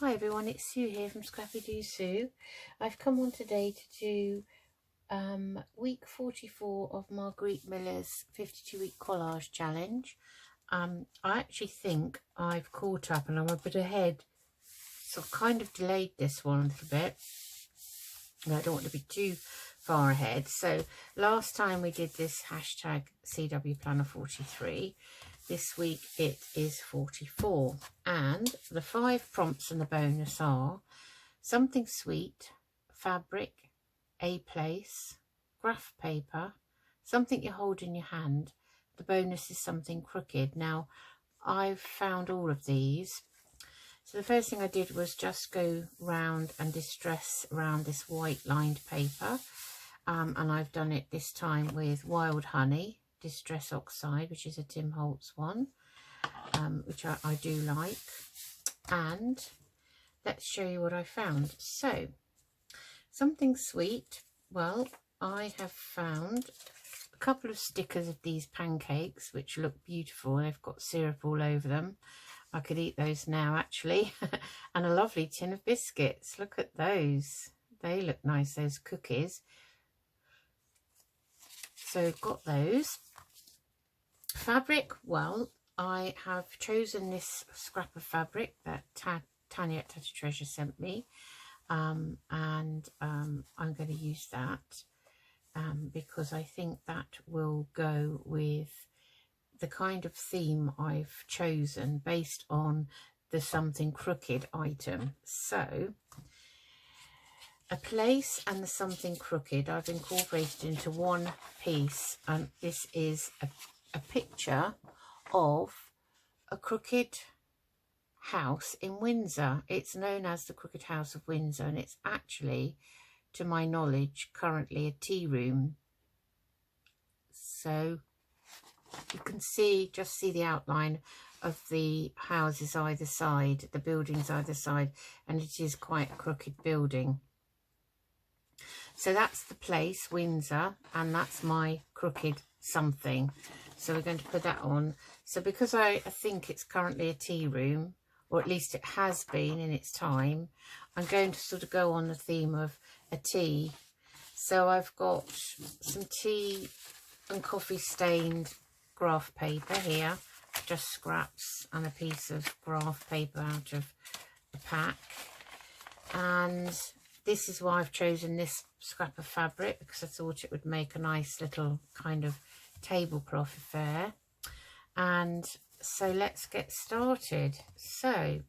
Hi everyone, it's Sue here from Scrappy Sue. I've come on today to do week 44 of Margarete Miller's 52-week collage challenge. I actually think I've caught up and I'm a bit ahead, so I've kind of delayed this one a little bit. And I don't want to be too far ahead. So last time we did this hashtag CW Planner 43. This week it is 44, and the 5 prompts and the bonus are something sweet, fabric, a place, graph paper, something you hold in your hand. The bonus is something crooked. Now I've found all of these. So the first thing I did was just go round and distress around this white lined paper, and I've done it this time with Wild Honey Distress Oxide, which is a Tim Holtz one, which I do like. And let's show you what I found. So something sweet, well, I have found a couple of stickers of these pancakes which look beautiful. They've got syrup all over them. I could eat those now actually. And a lovely tin of biscuits. Look at those, they look nice, those cookies. So I've got those. Fabric, well, I have chosen this scrap of fabric that Tanya at Tatty Treasure sent me, and I'm going to use that because I think that will go with the kind of theme I've chosen based on the something crooked item. So a place and the something crooked I've incorporated into one piece, and this is a picture of a crooked house in Windsor. It's known as the Crooked House of Windsor, and it's actually, to my knowledge, currently a tea room. So you can just see the outline of the houses either side, the buildings either side, and it is quite a crooked building. So that's the place, Windsor, and that's my crooked something. So we're going to put that on. So because I think it's currently a tea room, or at least it has been in its time, I'm going to sort of go on the theme of a tea. So I've got some tea and coffee stained graph paper here, just scraps and a piece of graph paper out of the pack. And this is why I've chosen this scrap of fabric, because I thought it would make a nice little kind of tablecloth affair. And so let's get started. So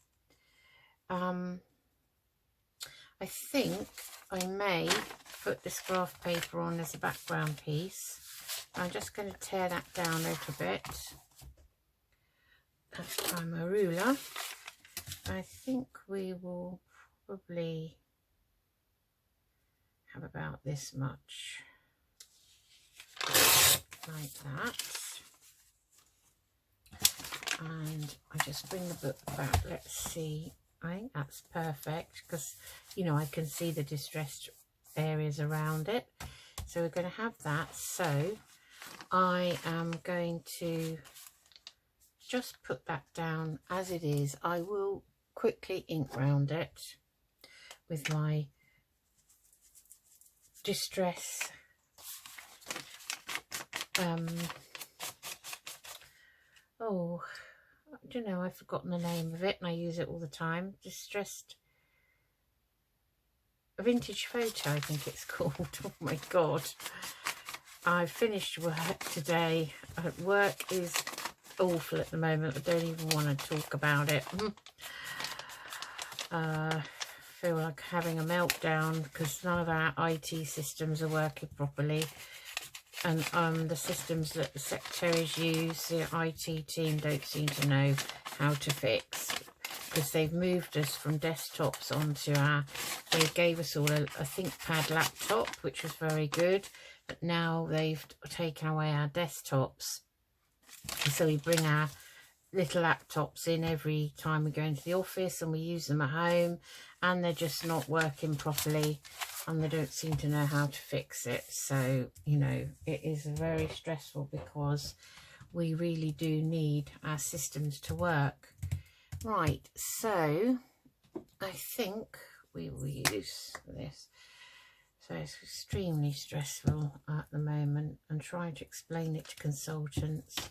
I think I may put this graph paper on as a background piece. I'm just going to tear that down a little bit. That's my ruler. I think we will probably have about this much, like that. And I just bring the book back. Let's see. I think that's perfect because, you know, I can see the distressed areas around it. So we're going to have that. So I am going to just put that down as it is. I will quickly ink round it with my distress oh, I don't know, I've forgotten the name of it and I use it all the time. Distressed Vintage Photo, I think it's called. Oh my god, I've finished work today. Work is awful at the moment. I don't even want to talk about it. Feel like having a meltdown because none of our IT systems are working properly, and the systems that the secretaries use, the IT team don't seem to know how to fix, because they've moved us from desktops onto they gave us all a ThinkPad laptop, which was very good, but now they've taken away our desktops, and so we bring our little laptops in every time we go into the office, and we use them at home, and they're just not working properly, and they don't seem to know how to fix it. So, you know, it is very stressful because we really do need our systems to work. Right, so I think we will use this. So it's extremely stressful at the moment, and trying to explain it to consultants.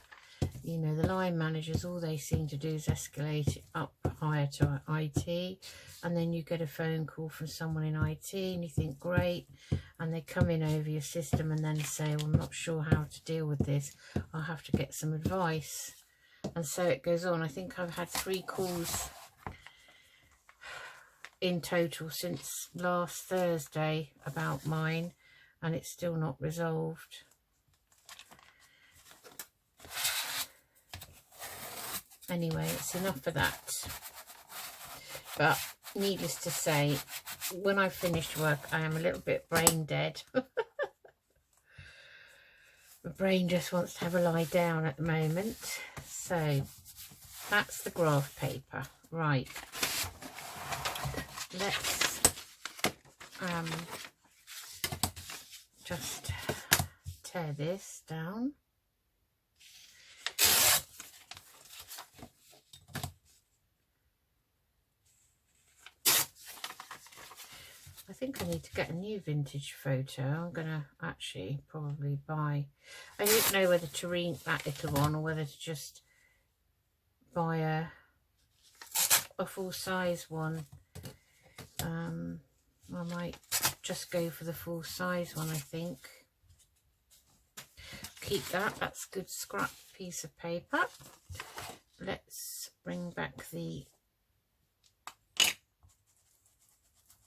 You know, the line managers, all they seem to do is escalate it up higher to IT, and then you get a phone call from someone in IT and you think, great, and they come in over your system and then say, well, I'm not sure how to deal with this, I'll have to get some advice. And so it goes on. I think I've had 3 calls in total since last Thursday about mine, and it's still not resolved. Anyway, it's enough for that. But needless to say, when I finished work, I am a little bit brain dead. My brain just wants to have a lie down at the moment. So that's the graph paper. Right. Let's just tear this down. I think I need to get a new vintage photo. I'm going to actually probably buy... I don't know whether to read that little one or whether to just buy a full-size one. I might just go for the full-size one, I think. Keep that. That's a good scrap piece of paper. Let's bring back the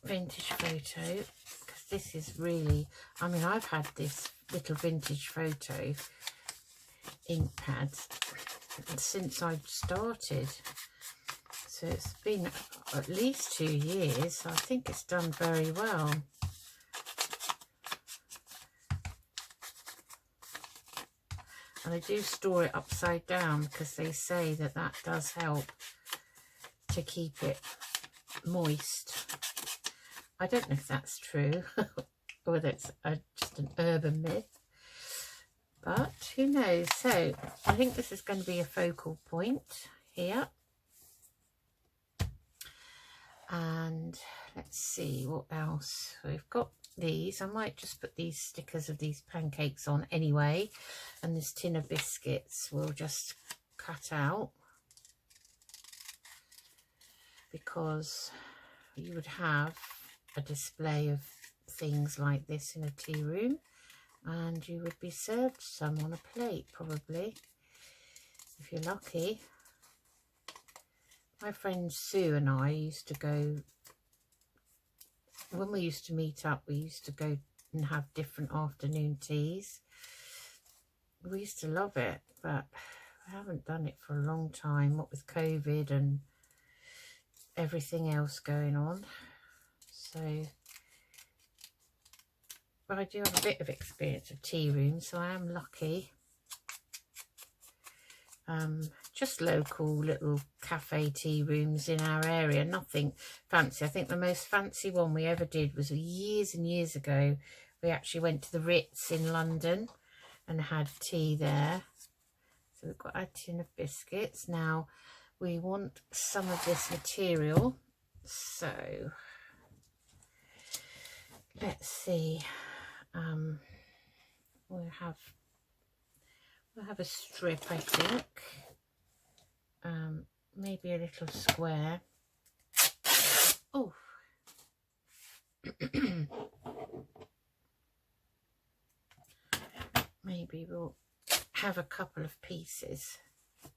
vintage photo, because this is really, I mean, I've had this little vintage photo ink pads since I started, so it's been at least 2 years. I think it's done very well. And I do store it upside down because they say that that does help to keep it moist. I don't know if that's true, or whether it's just an urban myth, but who knows. So I think this is going to be a focal point here. And let's see what else. We've got these. I might just put these stickers of these pancakes on anyway, and this tin of biscuits we'll just cut out, because you would have a display of things like this in a tea room, and you would be served some on a plate probably, if you're lucky. My friend Sue and I used to go, when we used to meet up, we used to go and have different afternoon teas. We used to love it, but I haven't done it for a long time, what with COVID and everything else going on. So, but I do have a bit of experience of tea rooms, so I am lucky. Just local little cafe tea rooms in our area, nothing fancy. I think the most fancy one we ever did was years and years ago. We actually went to the Ritz in London and had tea there. So we've got our tin of biscuits. Now we want some of this material, so let's see. We'll have a strip, I think. Maybe a little square. Oh. Maybe we'll have a couple of pieces. So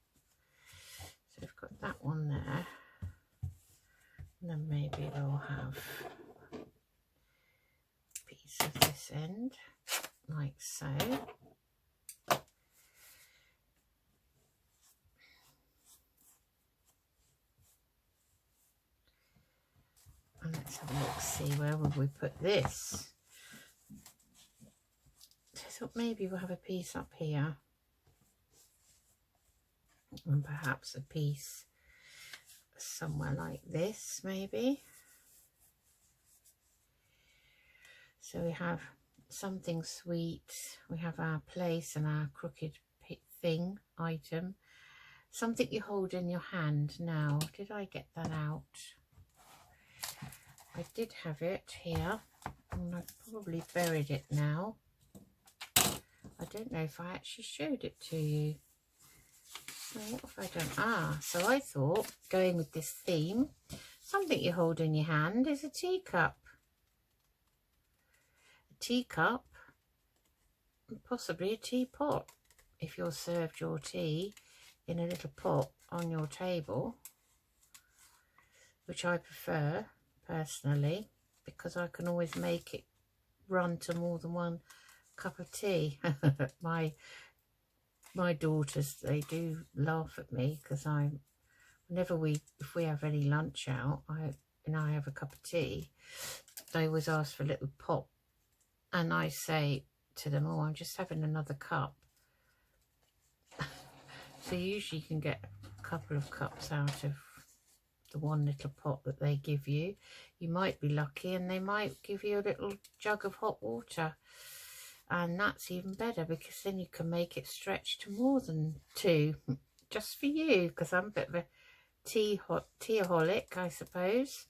we've got that one there. And then maybe we'll have a piece of this end, like so. And let's have a look, see, where would we put this? So I thought maybe we'll have a piece up here, and perhaps a piece somewhere like this, maybe. So we have something sweet, we have our place and our crooked thing item, something you hold in your hand. Now, did I get that out? I did have it here, and I've probably buried it now. I don't know if I actually showed it to you. So what have I done? Ah, so I thought, going with this theme, something you hold in your hand is a teacup. A teacup, and possibly a teapot, if you're served your tea in a little pot on your table, which I prefer personally, because I can always make it run to more than one cup of tea. my daughters, they do laugh at me because if we have any lunch out, and I have a cup of tea, they always ask for a little pot, and I say to them, oh, I'm just having another cup. So usually you can get a couple of cups out of the one little pot that they give you. You might be lucky and they might give you a little jug of hot water, and that's even better, because then you can make it stretch to more than two, just for you, because I'm a bit of a teaholic, I suppose.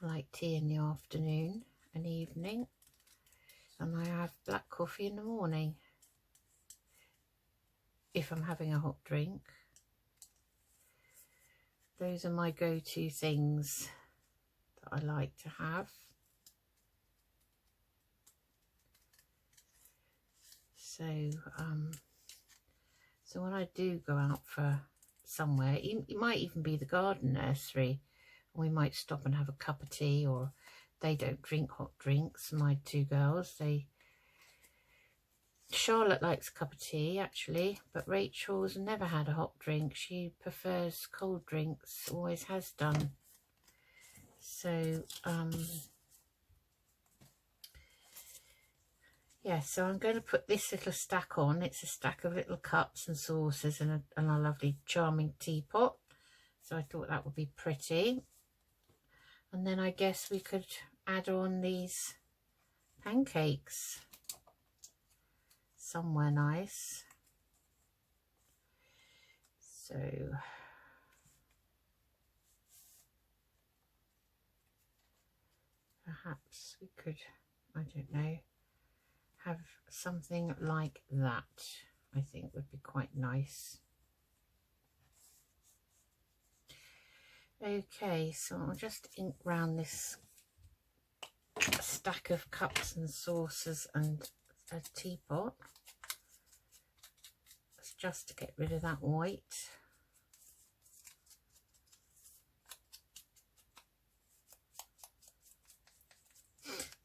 I like tea in the afternoon and evening, and I have black coffee in the morning if I'm having a hot drink. Those are my go-to things that I like to have. So so when I do go out for somewhere, it might even be the garden nursery, and we might stop and have a cup of tea, or they don't drink hot drinks, my two girls. Charlotte likes a cup of tea actually, but Rachel's never had a hot drink. She prefers cold drinks, always has done. So yeah, so I'm going to put this little stack on. It's a stack of little cups and saucers and a lovely charming teapot. So I thought that would be pretty. And then I guess we could add on these pancakes somewhere nice. So perhaps we could, I don't know, have something like that. I think would be quite nice. Okay, so I'll just ink round this stack of cups and saucers and a teapot. It's just to get rid of that white.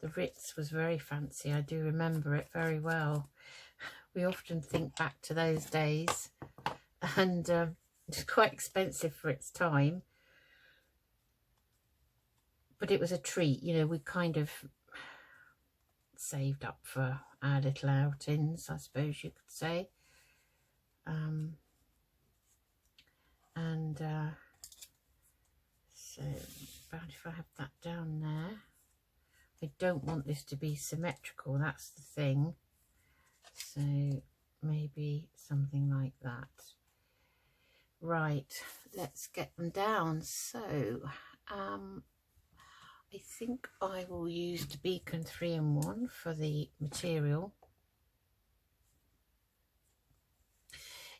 The Ritz was very fancy. I do remember it very well. We often think back to those days, and it's quite expensive for its time, but it was a treat. You know, we kind of saved up for our little outings, I suppose you could say. So about if I have that down there. I don't want this to be symmetrical, that's the thing. So maybe something like that. Right, let's get them down. So I think I will use the Beacon 3-in-1 for the material.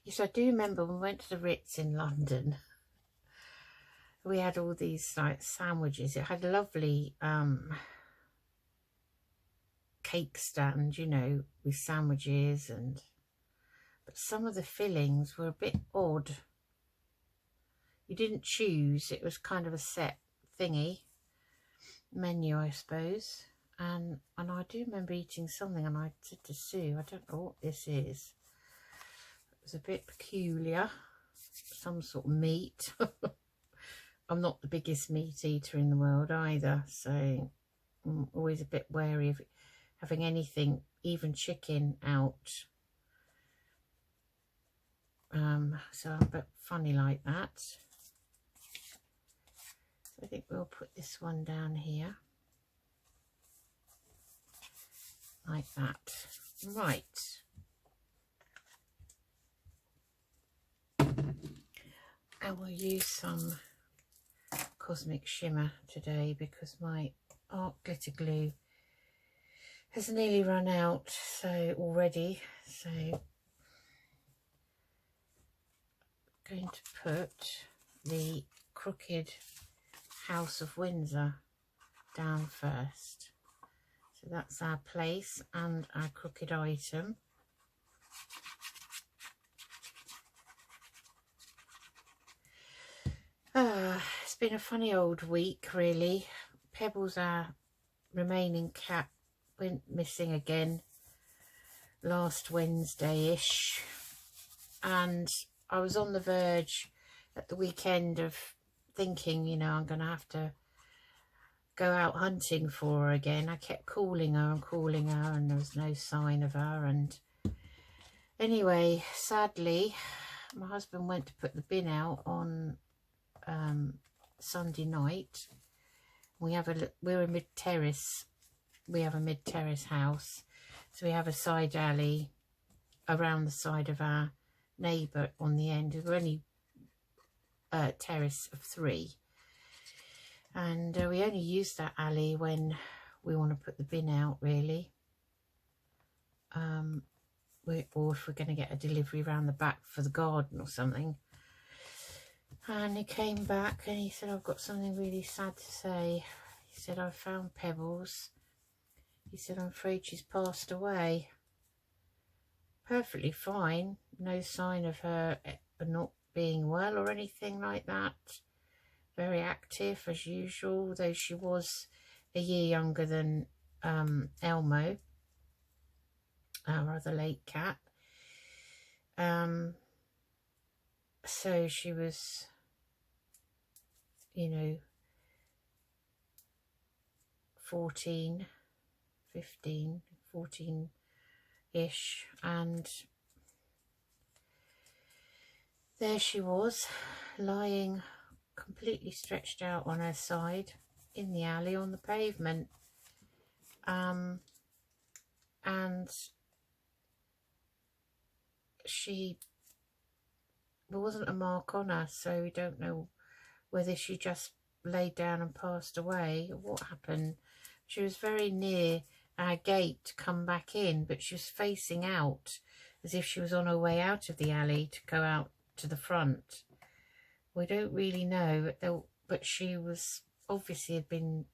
Yes, I do remember when we went to the Ritz in London, we had all these like sandwiches. It had a lovely cake stand, you know, with sandwiches, but some of the fillings were a bit odd. You didn't choose, it was kind of a set thingy menu, I suppose. And I do remember eating something, and I said to Sue, I don't know what this is. It was a bit peculiar, some sort of meat. I'm not the biggest meat eater in the world either, so I'm always a bit wary of having anything, even chicken, out. So I'm a bit funny like that. So I think we'll put this one down here, like that. Right. I will use some Cosmic Shimmer today because my art glitter glue has nearly run out already. So I'm going to put the Crooked House of Windsor down first. So that's our place and our crooked item. It's been a funny old week really. Pebbles, our remaining cat, went missing again last Wednesday-ish, and I was on the verge at the weekend of thinking, you know, I'm going to have to go out hunting for her again. I kept calling her and there was no sign of her. And anyway, sadly, my husband went to put the bin out on Sunday night. We're a mid-terrace. We have a mid-terrace house, so we have a side alley around the side of our neighbour on the end. We're only a terrace of 3, and we only use that alley when we want to put the bin out really, or if we're going to get a delivery around the back for the garden or something. And he came back and he said, I've got something really sad to say. He said, I found Pebbles. He said, I'm afraid she's passed away. Perfectly fine. No sign of her not being well or anything like that. Very active as usual, though she was a year younger than Elmo, our other late cat. So she was, you know, 14-ish, and there she was, lying completely stretched out on her side in the alley on the pavement, and there wasn't a mark on her, so we don't know whether she just laid down and passed away or what happened. She was very near our gate to come back in, but she was facing out as if she was on her way out of the alley to go out to the front. We don't really know, but she was obviously had been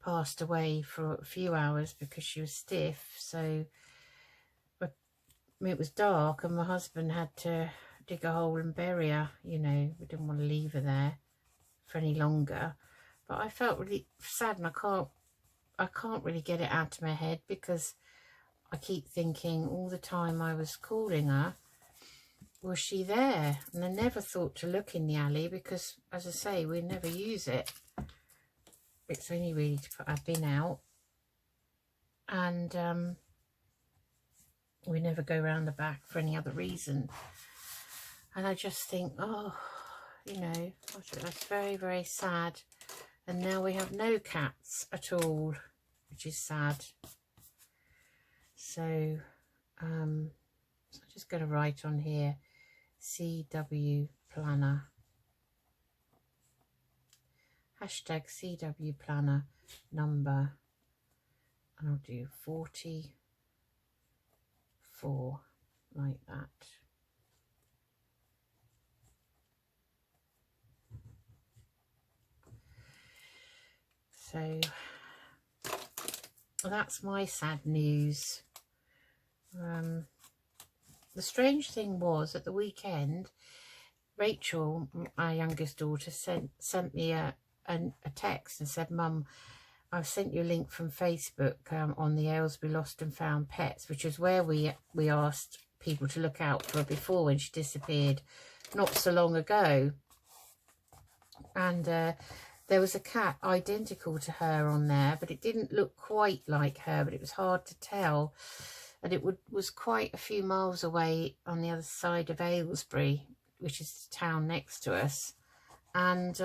passed away for a few hours because she was stiff. So it was dark and my husband had to dig a hole and bury her. You know, we didn't want to leave her there for any longer. But I felt really sad, and I can't really get it out of my head because I keep thinking all the time I was calling her, was she there? And I never thought to look in the alley because, as I say, we never use it. It's only really to put our bin out, and we never go round the back for any other reason. And I just think, oh, you know, that's very, very sad. And now we have no cats at all, which is sad. So I'm just going to write on here, CW Planner. Hashtag CW Planner number. And I'll do 44, like that. So that's my sad news. The strange thing was, at the weekend, Rachel, our youngest daughter, sent me a text and said, Mum, I've sent you a link from Facebook on the Aylesbury Lost and Found Pets, which is where we asked people to look out for her before when she disappeared not so long ago. And there was a cat identical to her on there, but it didn't look quite like her, but it was hard to tell. And it was quite a few miles away on the other side of Aylesbury, which is the town next to us. And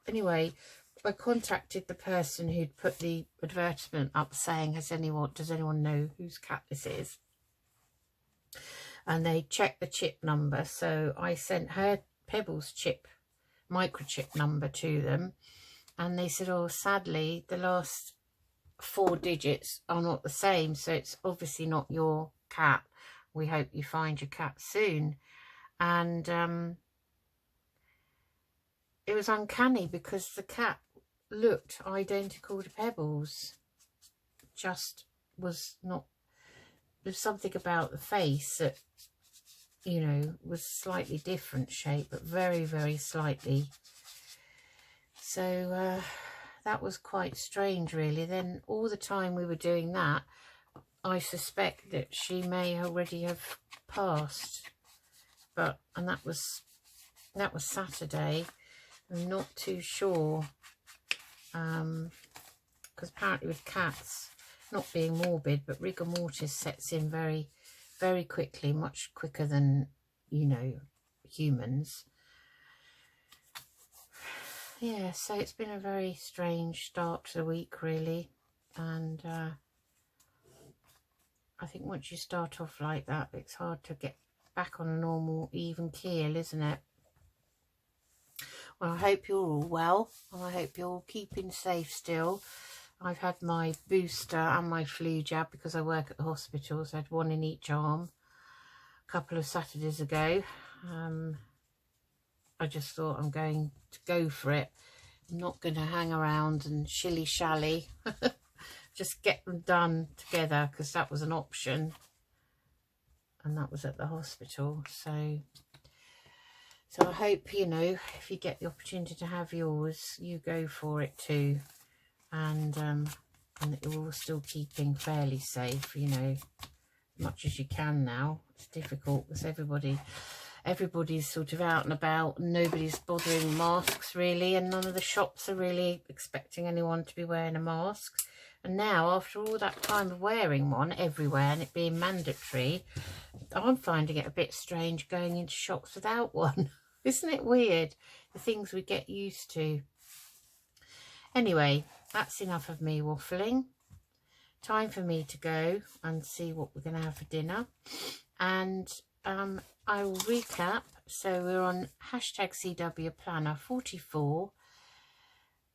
anyway, I contacted the person who'd put the advertisement up saying, does anyone know whose cat this is? And they checked the chip number, so I sent her Pebbles chip microchip number to them, and they said, oh, sadly the last 4 digits are not the same, so it's obviously not your cat. We hope you find your cat soon. And it was uncanny because the cat looked identical to Pebbles. Just was not, there's something about the face that, you know, was slightly different shape, but very, very slightly. So that was quite strange, really. Then all the time we were doing that, I suspect that she may already have passed. But, and that was Saturday. I'm not too sure, because apparently with cats, not being morbid, but rigor mortis sets in very, very quickly, much quicker than, you know, humans. Yeah, so it's been a very strange start to the week, really. And I think once you start off like that, it's hard to get back on a normal, even keel, isn't it? Well, I hope you're all well, and I hope you're all keeping safe still. I've had my booster and my flu jab because I work at the hospital, so I had one in each arm a couple of Saturdays ago. I just thought I'm going to go for it. I'm not going to hang around and shilly-shally. Just get them done together, because that was an option. And that was at the hospital. So I hope, you know, if you get the opportunity to have yours, you go for it too. And that you're all still keeping fairly safe, you know, as much as you can now. It's difficult because everybody's sort of out and about, and nobody's bothering masks really, and none of the shops are really expecting anyone to be wearing a mask. And now, after all that time of wearing one everywhere and it being mandatory, I'm finding it a bit strange going into shops without one. Isn't it weird, the things we get used to? Anyway, that's enough of me waffling. Time for me to go and see what we're going to have for dinner. And I will recap. So we're on hashtag CW Planner 44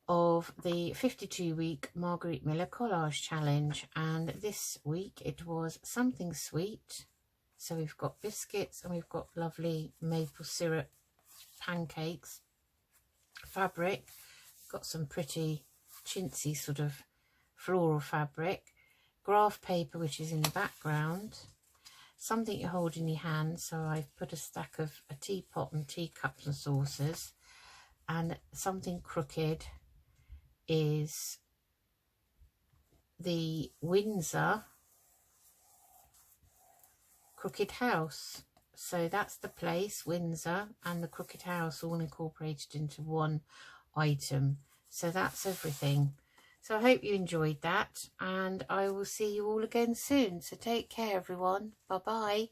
of the 52-week Margarete Miller Collage Challenge. And this week it was something sweet. So we've got biscuits and we've got lovely maple syrup pancakes. Fabric, got some pretty chintzy sort of floral fabric. Graph paper, which is in the background. Something you hold in your hand, so I've put a stack of a teapot and teacups and saucers. And something crooked is the Windsor Crooked House. So that's the place, Windsor, and the Crooked House all incorporated into one item. So that's everything. So I hope you enjoyed that, and I will see you all again soon. So take care, everyone. Bye-bye.